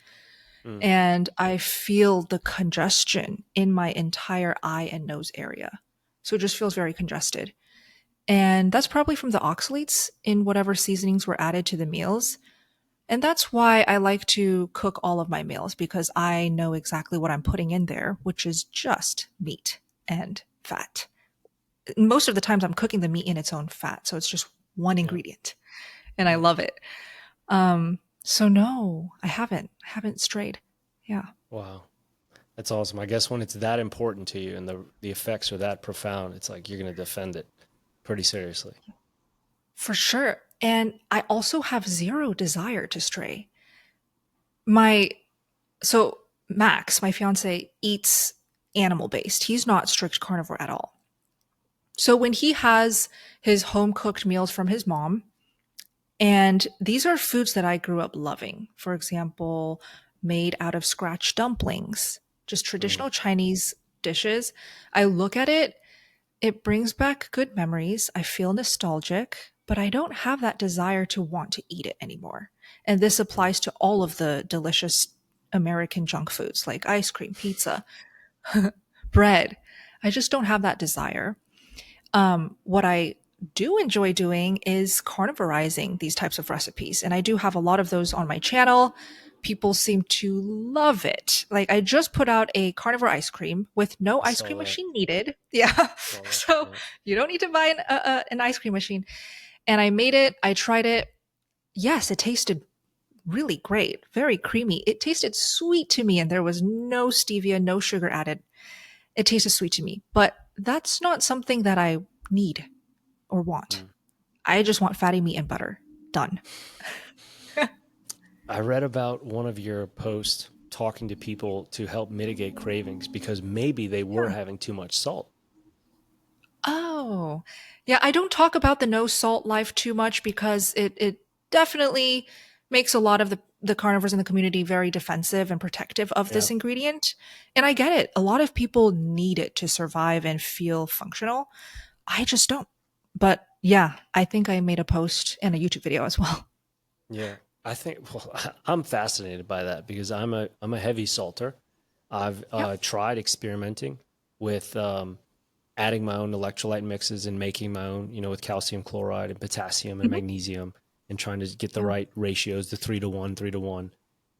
Mm, And I feel the congestion in my entire eye and nose area. So it just feels very congested. And that's probably from the oxalates in whatever seasonings were added to the meals. And that's why I like to cook all of my meals, because I know exactly what I'm putting in there, which is just meat and fat. Most of the times I'm cooking the meat in its own fat, so it's just one yeah. ingredient, and I Yeah. love it. So no, I haven't strayed. Yeah, Wow. That's awesome. I guess when it's that important to you and the effects are that profound, it's like you're going to defend it pretty seriously. for sure. And I also have zero desire to stray. My so Max, my fiance, eats animal based. He's not strict carnivore at all. So when he has his home cooked meals from his mom, and these are foods that I grew up loving. For example, made out of scratch dumplings, just Mm, traditional Chinese dishes. I look at it, it brings back good memories. I feel nostalgic, but I don't have that desire to want to eat it anymore. And this mm, applies to all of the delicious American junk foods like ice cream, pizza, bread. I just don't have that desire. What I do enjoy doing is carnivorizing these types of recipes. And I do have a lot of those on my channel. People seem to love it. Like I just put out a carnivore ice cream with no I ice saw cream that. machine needed. Yeah. Saw that. So Yeah. you don't need to buy an ice cream machine. And I made it. I tried it. Yes, it tasted really great. Very creamy. It tasted sweet to me and there was no stevia, no sugar added. It tasted sweet to me. But that's not something that I need or want. Mm. I just want fatty meat and butter. Done. I read about one of your posts talking to people to help mitigate cravings because maybe they were Yeah. having too much salt. Oh, yeah. I don't talk about the no salt life too much because it definitely makes a lot of the carnivores in the community very defensive and protective of Yeah. this ingredient. And I get it. A lot of people need it to survive and feel functional. I just don't. But yeah, I think I made a post and a YouTube video as well. Yeah. I think well, I'm fascinated by that because I'm a heavy salter. I've Yep. tried experimenting with adding my own electrolyte mixes and making my own, with calcium chloride and potassium and Hmm. magnesium and trying to get the Yeah. right ratios, the 3 to 1, 3 to 1,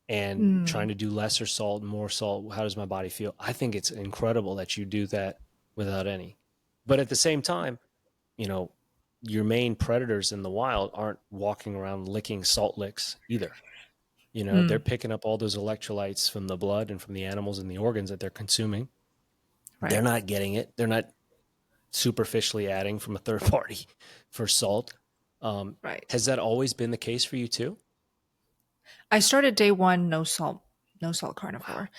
and trying Mm, to do lesser salt, more salt. How does my body feel? I think it's incredible that you do that without any. But at the same time, you know, your main predators in the wild aren't walking around licking salt licks either. They're mm, picking up all those electrolytes from the blood and from the animals and the organs that they're consuming. They're right. not getting it. They're not superficially adding from a third party for salt. Um, Right. has that always been the case for you too? I started day one, no salt Wow. carnivore.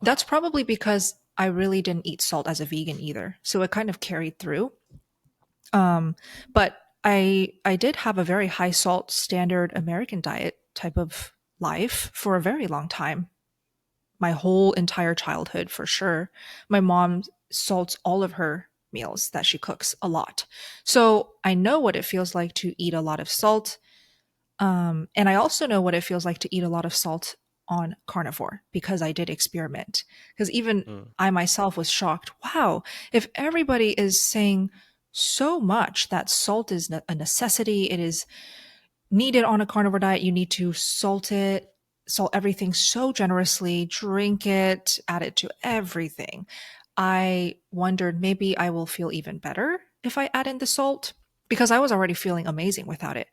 That's Wow. probably because I really didn't eat salt as a vegan either. So it kind of carried through. Um, but I did have a very high salt standard American diet type of life for a very long time. My whole entire childhood for sure. My mom salts all of her meals that she cooks a lot. So I know what it feels like to eat a lot of salt. And I also know what it feels like to eat a lot of salt on carnivore because I did experiment. Because even Mm, I myself was shocked. Wow, if everybody is saying so much that salt is a necessity, it is needed on a carnivore diet, you need to salt everything so generously, drink it, add it to everything. I wondered maybe I will feel even better if I add in the salt because I was already feeling amazing without it.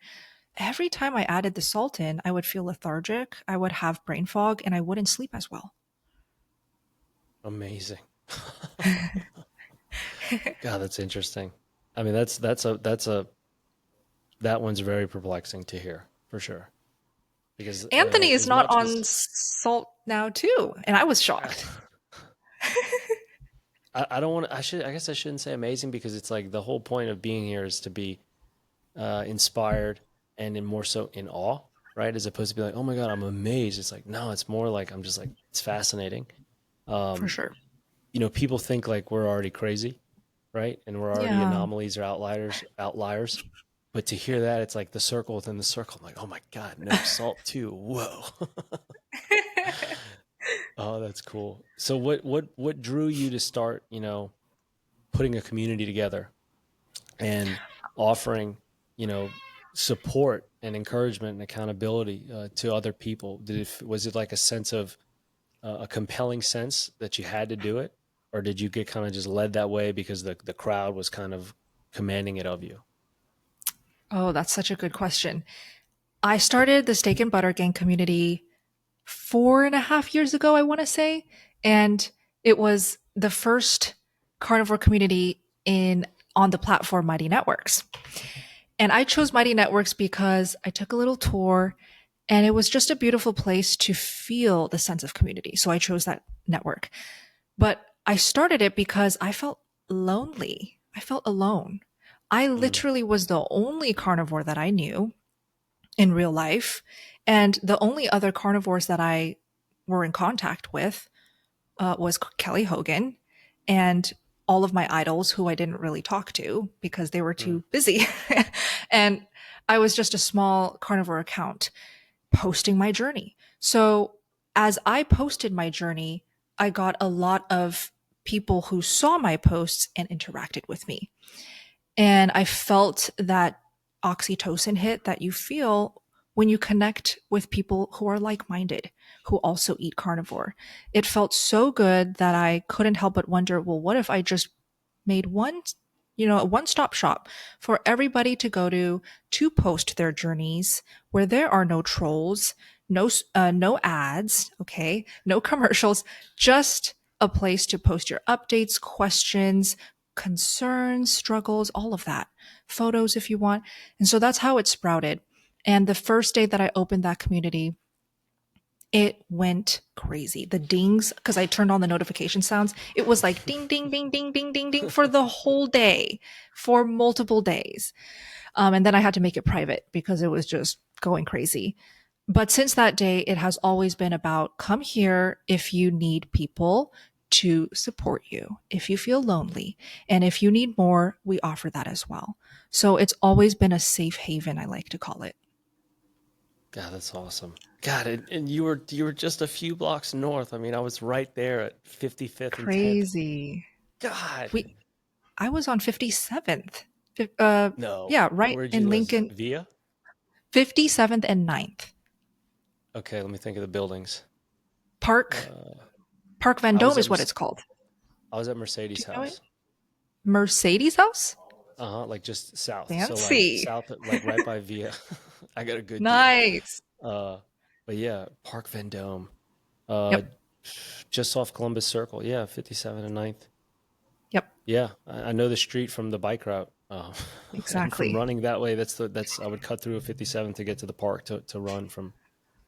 Every time I added the salt in, I would feel lethargic, I would have brain fog, and I wouldn't sleep as well. amazing. God, that's interesting. I mean, that's a that one's very perplexing to hear for sure. Because Anthony is as not much on as salt now, too, and I was shocked. I don't want to, I guess I shouldn't say amazing because it's like the whole point of being here is to be inspired and in more so in awe, right? As opposed to be like, oh my God, I'm amazed. It's like, no, it's more like I'm just like, it's fascinating. For Um, sure. People think like we're already crazy, right? And we're already Yeah. anomalies or outliers. But to hear that, it's like the circle within the circle. I'm like, oh my God, no salt too. Whoa. Oh, that's cool. So what drew you to start, putting a community together and offering, you know, support and encouragement and accountability to other people? Was it like a sense of a compelling sense that you had to do it, or did you get kind of just led that way because the crowd was kind of commanding it of you? Oh, that's such a good question. I started the Steak and Butter Gang community 4.5 years ago, I want to say. And it was the first carnivore community in on the platform Mighty Networks. And I chose Mighty Networks because I took a little tour And it was just a beautiful place to feel the sense of community. So I chose that network. But I started it because I felt lonely. I felt alone. I Mm, literally was the only carnivore that I knew in real life. And the only other carnivores that I were in contact with was Kelly Hogan and all of my idols who I didn't really talk to because they were mm, too busy. And I was just a small carnivore account posting my journey. So as I posted my journey, I got a lot of people who saw my posts and interacted with me. And I felt that oxytocin hit that you feel when you connect with people who are like minded, who also eat carnivore. It felt so good that I couldn't help but wonder, well, what if I just made a one stop shop for everybody to go to post their journeys where there are no trolls, no ads, okay, no commercials, just a place to post your updates, questions, concerns, struggles, all of that, photos if you want. And so that's how it sprouted. And the first day that I opened that community, it went crazy. The dings, because I turned on the notification sounds, it was like ding, ding, ding, ding, ding, ding, ding for the whole day, for multiple days. And then I had to make it private because it was just going crazy. But since that day, it has always been about come here if you need people to support you, if you feel lonely. And if you need more, we offer that as well. So it's always been a safe haven, I like to call it. God, that's awesome. God, and you were just a few blocks north. I mean, I was right there at 55th and 10th. Crazy. God. We I was on 57th. No. Yeah, right Where'd you in live? Lincoln, Via? 57th and Ninth. Okay, let me think of the buildings. Park Uh, Park I was Vendome at is what it's called. I was at Do Mercedes' you know it? house. Mercedes House? Uh-huh, like just south. So like Fancy. south, like right by Via. I got a good deal. Nice. Uh, but yeah, Park Vendome. Uh, Yep. just off Columbus Circle. Yeah, 57 and Ninth. Yep. Yeah, I know the street from the bike route. And from Exactly. running that way, that's I would cut through a 57 to get to the park to run from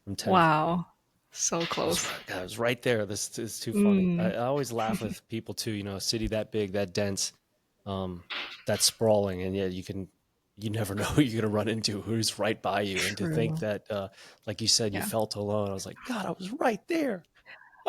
10th. Wow. So I was close. right, God, I was right there. This is too funny. I, Mm. I always laugh with people too. You know, a city that big, that dense, um, that sprawling, and yet you never know who you're gonna run into, who's right by you, and to think True. that, like you said, you Yeah. felt alone. I was like, God, I was right there.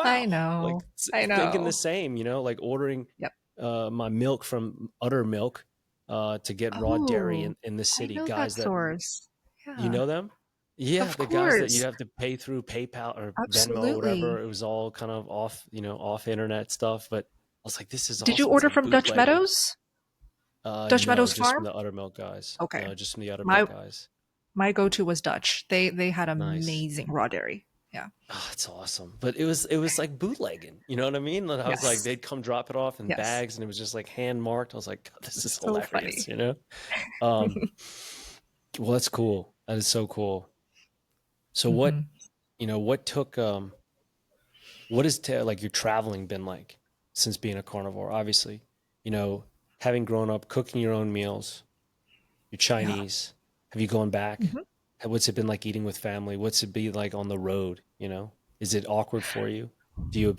I Wow. Like know. I thinking the know. same. You know, like ordering Yep. my milk from Udder Milk to get raw dairy Oh, in the I city. know that Guys that source. you Yeah. know them? Yeah, Of the guys that you'd course. have to pay through PayPal or Venmo or whatever. Absolutely. It was all kind of off, off internet stuff. But I was like, this is Did you awesome. It's order like from Dutch bootlegging. Meadows? Dutch No, Meadows just from Farm? the Uttermilk guys. Okay. No, just from the Uttermilk My guys. my go-to was Dutch. They had Nice. amazing raw dairy. Yeah. Oh, it's awesome. But it was like bootlegging. You know what I mean? And I was like, Yes. they'd come drop it off in Yes. bags, and it was just like hand marked. I was like, God, this is So hilarious. funny. Um, well, that's cool. That is so cool. So Hmm. what took what has like your traveling been like since being a carnivore? Obviously, you know, having grown up cooking your own meals, you're Yeah. Chinese. Have you gone back? Hmm. What's it been like eating with family? What's it be like on the road? Is it awkward for you? What do you,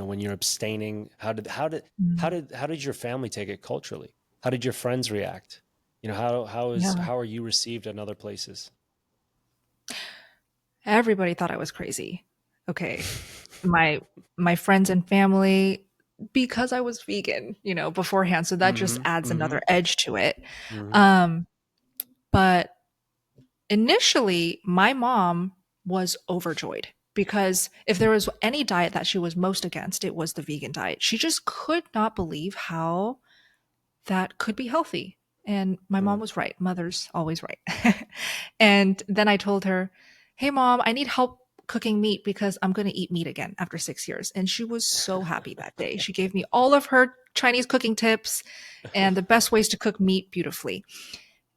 when you're abstaining? How did your family take it culturally? How did your friends react? Yeah. How are you received in other places? Everybody thought I was crazy. Okay. My my friends and family, because I was vegan, beforehand, so that just Mm-hmm. adds Mm-hmm. another edge to it. Mm-hmm. Um, but initially, my mom was overjoyed because if there was any diet that she was most against, it was the vegan diet. She just could not believe how that could be healthy. And my mom Mm. was right. Mother's always right. And then I told her, "Hey, mom, I need help cooking meat because I'm going to eat meat again after 6 years." And she was so happy that day. She gave me all of her Chinese cooking tips and the best ways to cook meat beautifully.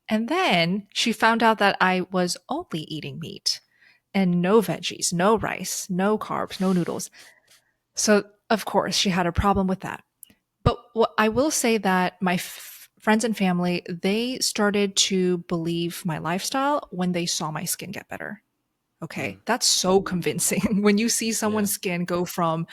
And then she found out that I was only eating meat and no veggies, no rice, no carbs, no noodles. So, of course, she had a problem with that. But what I will say that my friends and family, they started to believe my lifestyle when they saw my skin get better. Okay. Mm. That's so convincing when you see Yeah. someone's skin go from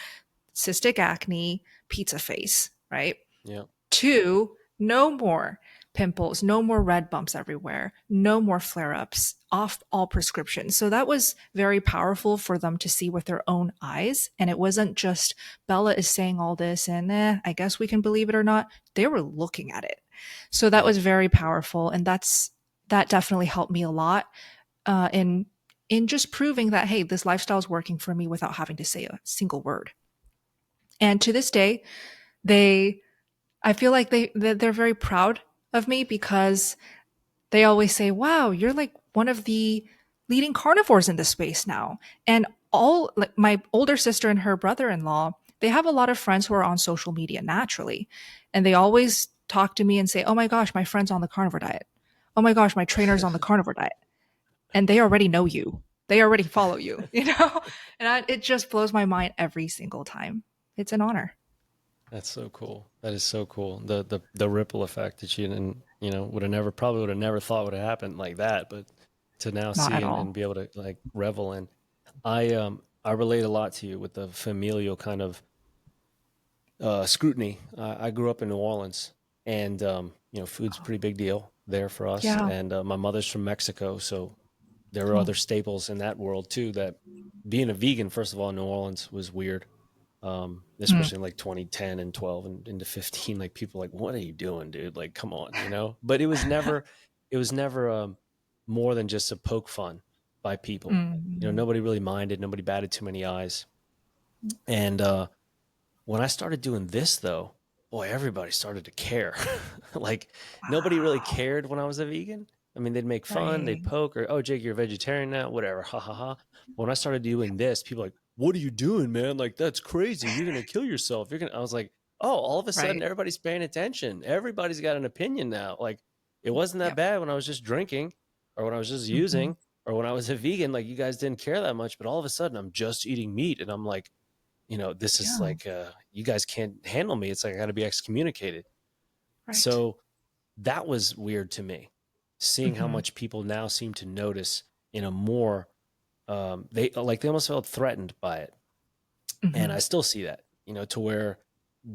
cystic acne, pizza face, right? Yeah. To no more pimples, no more red bumps everywhere, no more flare ups, off all prescriptions. So that was very powerful for them to see with their own eyes. And it wasn't just Bella is saying all this and I guess we can believe it or not. They were looking at it. So that Yeah. was very powerful. And that definitely helped me a lot in just proving that, hey, this lifestyle is working for me without having to say a single word. And to this day, they I feel like they're very proud of me because they always say, "Wow, you're like one of the leading carnivores in this space now." And all like my older sister and her brother-in-law, they have a lot of friends who are on social media naturally, and they always talk to me and say, "Oh my gosh, my friend's on the carnivore diet. Oh my gosh, my trainer's on the carnivore diet." And they already know you. They already follow you, you know? It just blows my mind every single time. It's an honor. That's so cool. That is so cool. The ripple effect that you didn't, would have never thought would have happened like that, but to now Not see at and all. be able to like revel in. I relate a lot to you with the familial kind of scrutiny. I grew up in New Orleans, and food's a pretty big deal there for us. Yeah. And my mother's from Mexico, so there were Oh. other staples in that world too. That being a vegan, first of all, in New Orleans was weird, Mm. especially in like 2010 and 12 and into 15. Like people like, what are you doing, dude? Like, come on, you know. But it was never more than just a poke fun by people. You know, Mm. nobody really minded. Nobody batted too many eyes. And when I started doing this, though, boy, everybody started to care. Like nobody really Wow. cared when I was a vegan. I mean, they'd make fun, they'd Right. poke, or oh, Jake, you're a vegetarian now, whatever, ha ha ha. When I started doing this, people were like, what are you doing, man? Like that's crazy. You're gonna kill yourself. You're gonna. I was like, oh, all of a sudden Right. everybody's paying attention. Everybody's got an opinion now. Like it wasn't that Yep. bad when I was just drinking, or when I was just Hmm. using, or when I was a vegan. Like you guys didn't care that much, but all of a sudden I'm just eating meat, and I'm like, this is Yeah. like, you guys can't handle me. It's like I got to be excommunicated. Right. So that was weird to me, seeing how Hmm. much people now seem to notice in a more, they almost felt threatened by it. And Hmm. I still see that, to where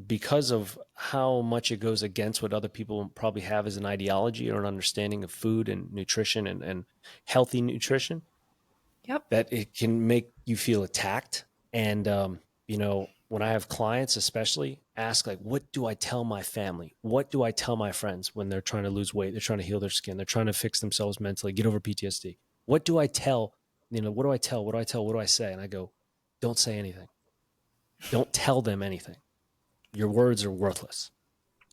because of how much it goes against what other people probably have as an ideology or an understanding of food and nutrition and healthy nutrition, Yep. that it can make you feel attacked. And, when I have clients, especially ask like, what do I tell my family? What do I tell my friends when they're trying to lose weight? They're trying to heal their skin. They're trying to fix themselves mentally, get over PTSD. What do I tell? What do I tell? What do I tell? What do I say? And I go, don't say anything. Don't tell them anything. Your words are worthless.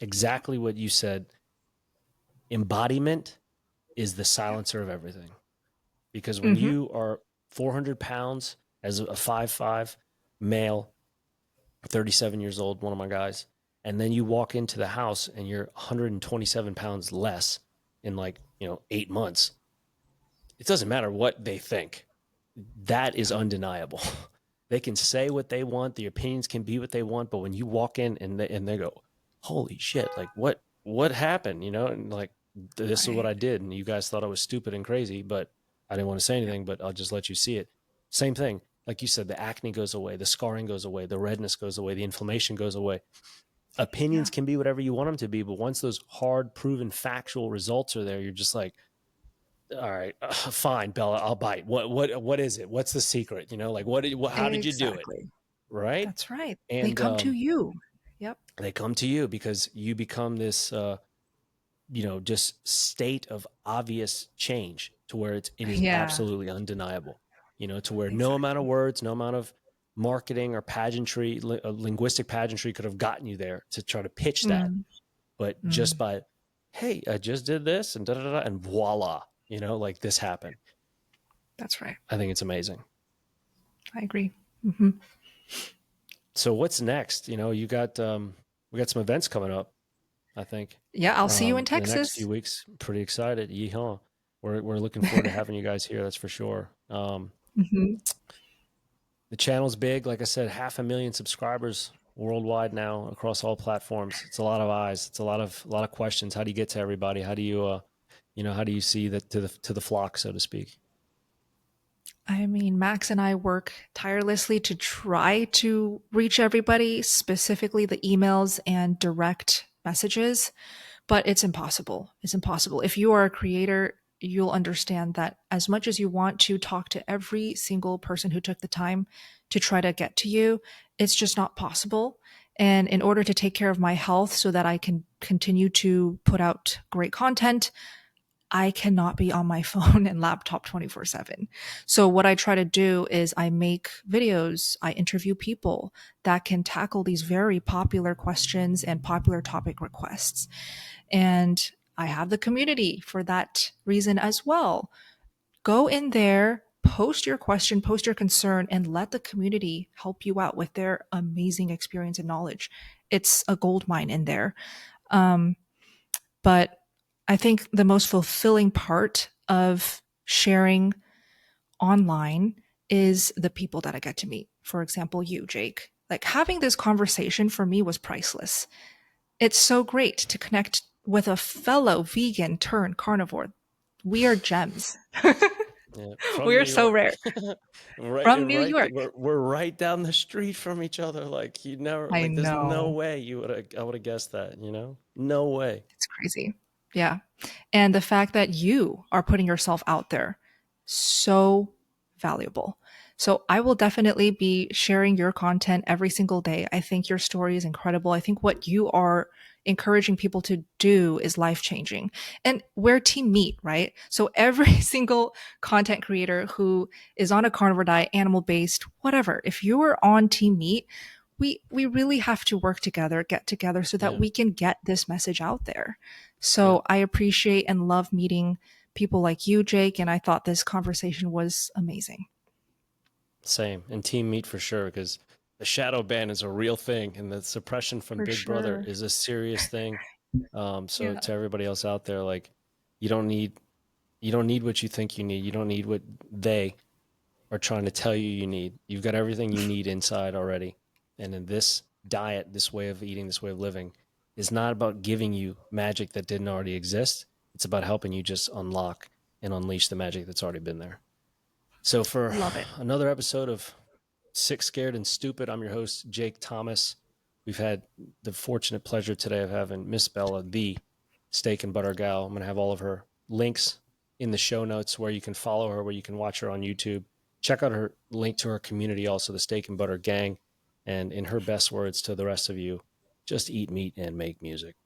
Exactly what you said. Embodiment is the Yep. silencer of everything. Because when Hmm. you are 400 pounds as a 5'5" male, 37 years old, one of my guys, and then you walk into the house and you're 127 pounds less in like, 8 months, it doesn't matter what they think. That is undeniable. They can say what they want, the opinions can be what they want, but when you walk in and they go, holy shit, like what happened, and like this is what Right. I did, and you guys thought I was stupid and crazy, but I didn't want to say Yep. anything, but I'll just let you see it. Same thing, like you said, the acne goes away, the scarring goes away, the redness goes away, the inflammation goes away. Yeah. Opinions can be whatever you want them to be, but once those hard proven factual results are there, you're just like, all right, fine, Bella, I'll bite. What is it? What's the secret? Like how did you do it? Exactly. Right? That's right. They And come to you. Yep. they come to you because you become this, just state of obvious change to where it is Yeah. absolutely undeniable. To where no amount of Exactly. words, no amount of marketing or pageantry, linguistic pageantry could have gotten you there to try to pitch that. Mm. But just Mm. by, hey, I just did this and da da da, and voila, like this happened. That's right. I think it's amazing. I agree. Hmm. So what's next? We got some events coming up, I think, Yeah. I'll see you in in the next few Texas. weeks. Pretty excited. Yeehaw. We're looking forward to having you guys here. That's for sure. Hmm. The channel's big. Like I said, 500,000 subscribers worldwide now across all platforms. It's a lot of eyes. It's a lot of questions. How do you get to everybody? How do you, how do you see that to the flock, so to speak? I mean, Max and I work tirelessly to try to reach everybody, specifically the emails and direct messages, but it's impossible. It's impossible. If you are a creator, you'll understand that as much as you want to talk to every single person who took the time to try to get to you, it's just not possible. And in order to take care of my health so that I can continue to put out great content, I cannot be on my phone and laptop 24/7. So what I try to do is I make videos, I interview people that can tackle these very popular questions and popular topic requests. And I have the community for that reason as well. Go in there, post your question, post your concern, and let the community help you out with their amazing experience and knowledge. It's a gold mine in there. Um, but I think the most fulfilling part of sharing online is the people that I get to meet. For example, you, Jake. Like having this conversation for me was priceless. It's so great to connect with a fellow vegan turned carnivore. We are gems. Yeah, We from are New so York. rare. Right, From New right. York. We're right down the street from each other. Like you never, I like there's no know. way you would have, I would have guessed that, you know? No way. It's crazy. Yeah. And the fact that you are putting yourself out there, so valuable. So I will definitely be sharing your content every single day. I think your story is incredible. I think what you are encouraging people to do is life changing. And we're team meat, right? So every single content creator who is on a carnivore diet, animal based, whatever, if you are on team meat, we really have to work together, get together so that Yeah. we can get this message out there. Yeah. So I appreciate and love meeting people like you, Jake, and I thought this conversation was amazing. Same. And team meat for sure, because the shadow ban is a real thing and the suppression from For Big Brother sure. is a serious thing. So Yeah. to everybody else out there, like you don't need you don't need what you think you need. You don't need what they are trying to tell you you need. You've got everything you need inside already. And in this diet, this way of eating, this way of living is not about giving you magic that didn't already exist. It's about helping you just unlock and unleash the magic that's already been there. So for Love it. another episode of Sick, Scared, and Stupid, I'm your host, Jake Thomas. We've had the fortunate pleasure today of having Miss Bella, the steak and butter gal. I'm going to have all of her links in the show notes where you can follow her, where you can watch her on YouTube. Check out her link to her community, also the Steak and Butter Gang. And in her best words to the rest of you, just eat meat and make music.